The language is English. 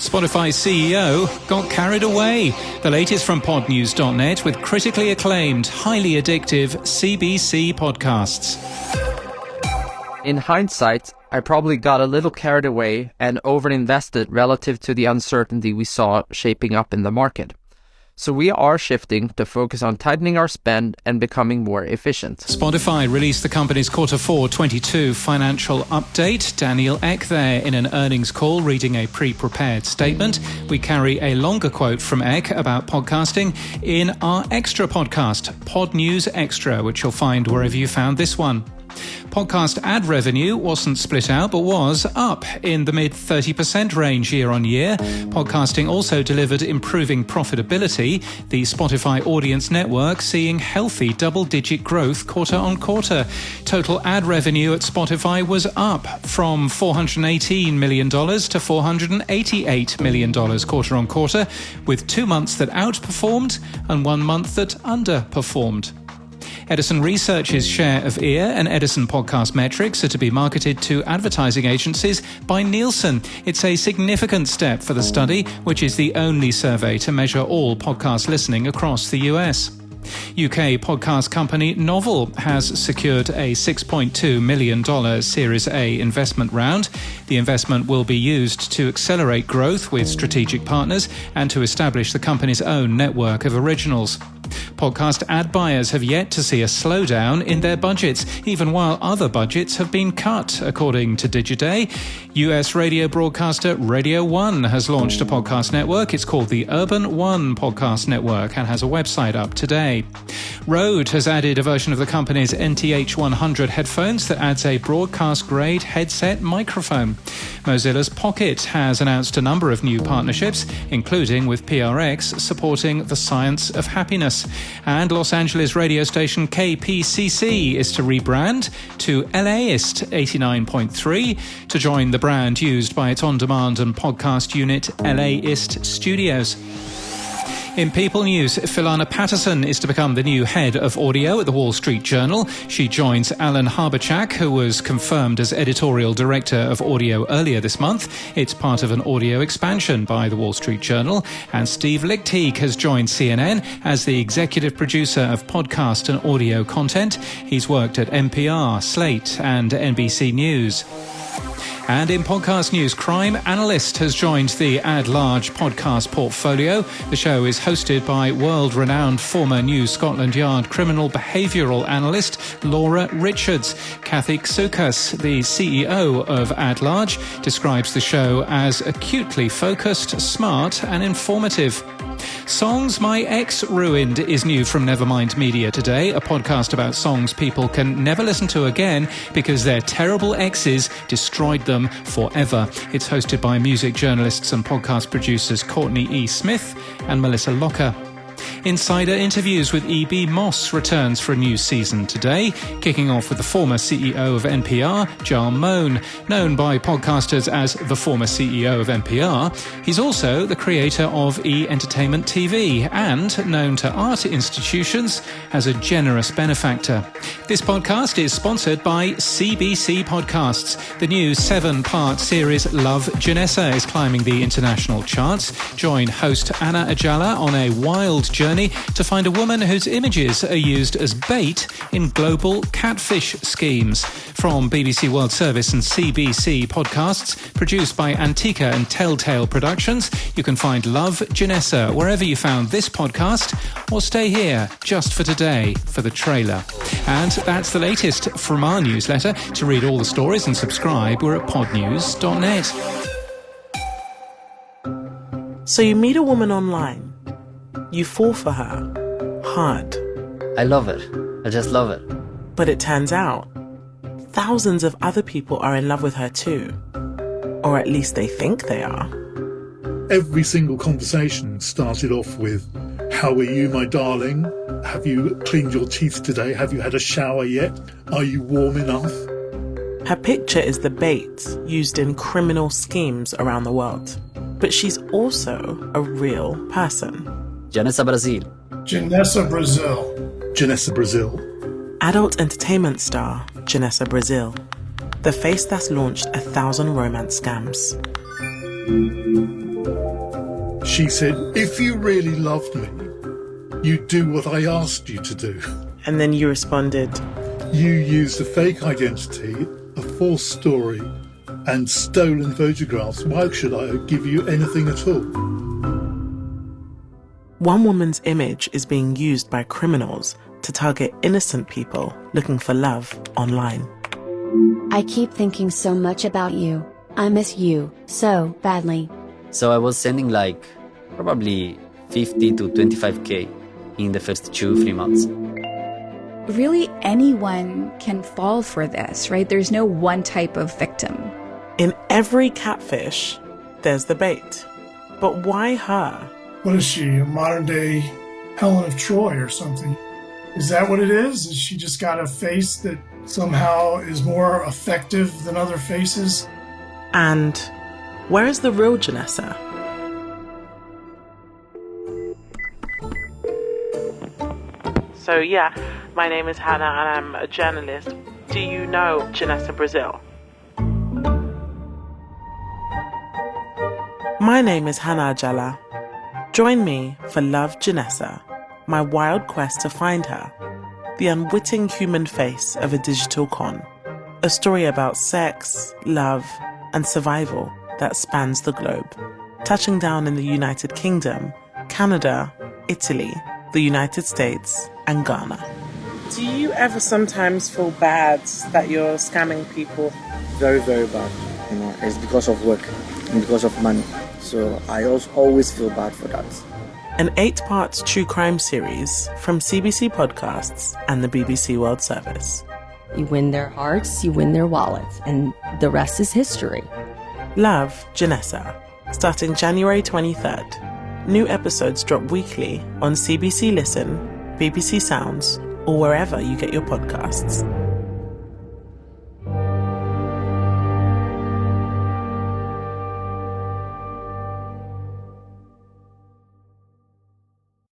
Spotify's CEO got carried away. The latest from Podnews.net with critically acclaimed, highly addictive CBC podcasts. In hindsight, I probably got a little carried away and overinvested relative to the uncertainty we saw shaping up in the market. So we are shifting to focus on tightening our spend and becoming more efficient. Spotify released the company's Q4 22 financial update. Daniel Ek there in an earnings call reading a pre-prepared statement. We carry a longer quote from Ek about podcasting in our extra podcast, Podnews Extra, which you'll find wherever you found this one. Podcast ad revenue wasn't split out, but was up in the mid-30% range year on year. Podcasting also delivered improving profitability. The Spotify Audience Network seeing healthy double-digit growth quarter on quarter. Total ad revenue at Spotify was up from $418 million to $488 million quarter on quarter, with 2 months that outperformed and 1 month that underperformed. Edison Research's share of ear and Edison podcast metrics are to be marketed to advertising agencies by Nielsen. It's a significant step for the study, which is the only survey to measure all podcast listening across the US. UK podcast company Novel has secured a $6.2 million Series A investment round. The investment will be used to accelerate growth with strategic partners and to establish the company's own network of originals. Podcast ad buyers have yet to see a slowdown in their budgets, even while other budgets have been cut, according to Digiday. US radio broadcaster Radio 1 has launched a podcast network. It's called the Urban One Podcast Network and has a website up today. Rode has added a version of the company's NTH100 headphones that adds a broadcast-grade headset microphone. Mozilla's Pocket has announced a number of new partnerships, including with PRX supporting the science of happiness. And Los Angeles radio station KPCC is to rebrand to LAist 89.3 to join the brand used by its on-demand and podcast unit LAist Studios. In People News, Philana Patterson is to become the new head of audio at the Wall Street Journal. She joins Alan Harbachak, who was confirmed as editorial director of audio earlier this month. It's part of an audio expansion by the Wall Street Journal. And Steve Lichtig has joined CNN as the executive producer of podcast and audio content. He's worked at NPR, Slate, and NBC News. And in podcast news, Crime Analyst has joined the Ad Large podcast portfolio. The show is hosted by world-renowned former News Scotland Yard criminal behavioural analyst Laura Richards. Kathy Ksoukas, the CEO of Ad Large, describes the show as acutely focused, smart and informative. Songs My Ex Ruined is new from Nevermind Media today, a podcast about songs people can never listen to again because their terrible exes destroyed them forever. It's hosted by music journalists and podcast producers Courtney E. Smith and Melissa Locker. Insider Interviews with E.B. Moss returns for a new season today, kicking off with the former CEO of NPR, Jarl Mohn. Known by podcasters as the former CEO of NPR, he's also the creator of E! Entertainment TV and known to art institutions as a generous benefactor. This podcast is sponsored by CBC Podcasts. The new 7-part series Love Janessa is climbing the international charts. Join host Anna Ajala on a wild journey to find a woman whose images are used as bait in global catfish schemes. From BBC World Service and CBC Podcasts, produced by Antica and Telltale Productions, you can find Love Janessa wherever you found this podcast, or stay here just for today for the trailer. And that's the latest from our newsletter. To read all the stories and subscribe, we're at podnews.net. So you meet a woman online. You fall for her. Hard. I love it. I just love it. But it turns out, thousands of other people are in love with her too. Or at least they think they are. Every single conversation started off with, "How are you, my darling? Have you cleaned your teeth today? Have you had a shower yet? Are you warm enough?" Her picture is the bait used in criminal schemes around the world. But she's also a real person. Janessa Brazil. Janessa Brazil. Janessa Brazil. Adult entertainment star Janessa Brazil. The face that's launched 1,000 romance scams. she said, if you really loved me, you'd do what I asked you to do. And then you responded, You used a fake identity, a false story, and stolen photographs. Why should I give you anything at all? one woman's image is being used by criminals to target innocent people looking for love online. I keep thinking so much about you. I miss you so badly. So I was sending like probably 50 to 25K in the first 2-3 months. Really, anyone can fall for this, right? There's no one type of victim. In every catfish, there's the bait. But why her? What is she, a modern day Helen of Troy or something? Is that what it is? Is she just got a face that somehow is more effective than other faces? And where is the real Janessa? So yeah, my name is Hannah and I'm a journalist. Do you know Janessa Brazil? My name is Hannah Ajala. Join me for Love Janessa, my wild quest to find her, the unwitting human face of a digital con. A story about sex, love, and survival that spans the globe, touching down in the United Kingdom, Canada, Italy, the United States, and Ghana. Do you ever sometimes feel bad that you're scamming people? Very, very bad. You know, it's because of work and because of money. So I also always feel bad for that. An 8-part true crime series from CBC Podcasts and the BBC World Service. You win their hearts, you win their wallets, and the rest is history. Love, Janessa, starting January 23rd. New episodes drop weekly on CBC Listen, BBC Sounds, or wherever you get your podcasts.